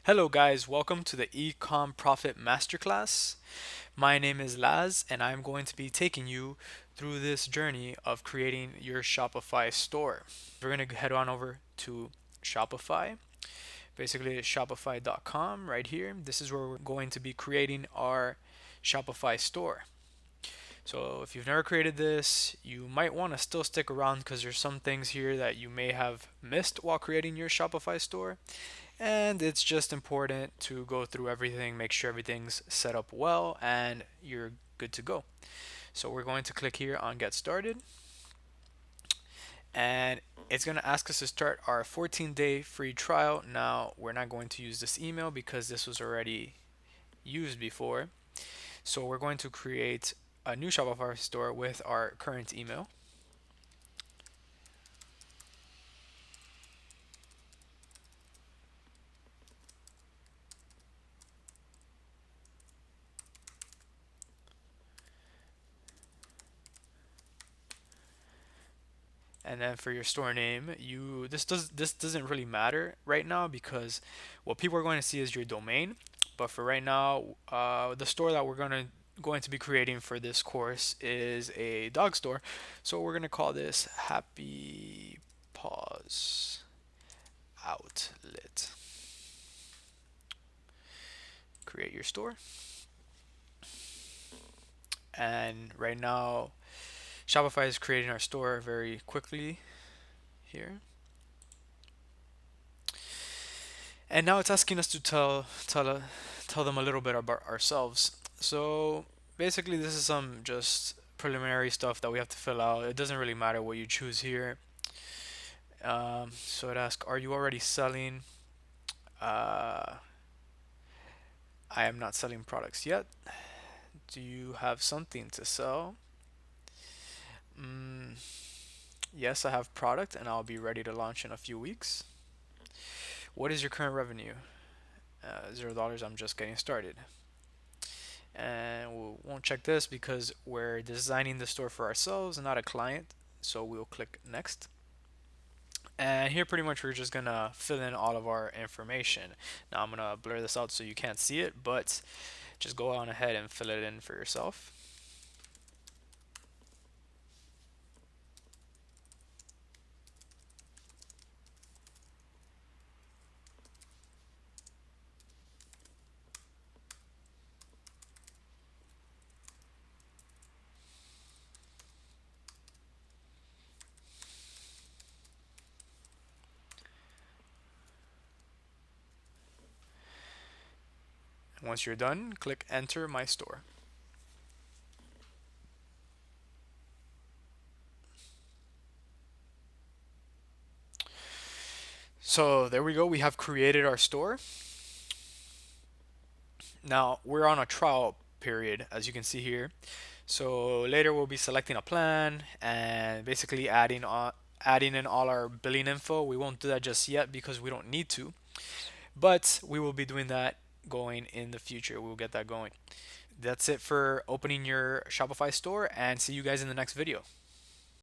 Hello guys, welcome to the Ecom Profit Masterclass. My name is Laz and I'm going to be taking you through this journey of creating your Shopify store. We're going to head on over to Shopify. Basically it's shopify.com right here. This is where we're going to be creating our Shopify store. So if you've never created this, you might want to still stick around because there's some things here that you may have missed while creating your Shopify store. And it's just important to go through everything, make sure everything's set up well, and you're good to go. So we're going to click here on Get Started, and it's going to ask us to start our 14-day free trial. Now, we're not going to use this email because this was already used before. So we're going to create a new Shopify store with our current email. And then for your store name, this doesn't really matter right now because what people are going to see is your domain. But for right now, the store that we're going to be creating for this course is a dog store. So we're gonna call this Happy Paws Outlet. Create your store. And right now, Shopify is creating our store very quickly here. And now it's asking us to tell them a little bit about ourselves. So basically, this is some just preliminary stuff that we have to fill out. It doesn't really matter what you choose here. So it asks, are you already selling? Uh, I am not selling products yet. Do you have something to sell? Mm, yes, I have product and I'll be ready to launch in a few weeks. What is your current revenue? $0. I'm just getting started. And we won't check this because we're designing the store for ourselves and not a client. So we'll click next. And here pretty much we're just gonna fill in all of our information. Now I'm gonna blur this out so you can't see it, but just go on ahead and fill it in for yourself. And once you're done, click enter my store. So there we go, we have created our store. Now we're on a trial period, as you can see here. So later we'll be selecting a plan and basically adding in all our billing info. We won't do that just yet because we don't need to, but we will be doing that going in the future. We'll get that going. That's it for opening your Shopify store and see you guys in the next video.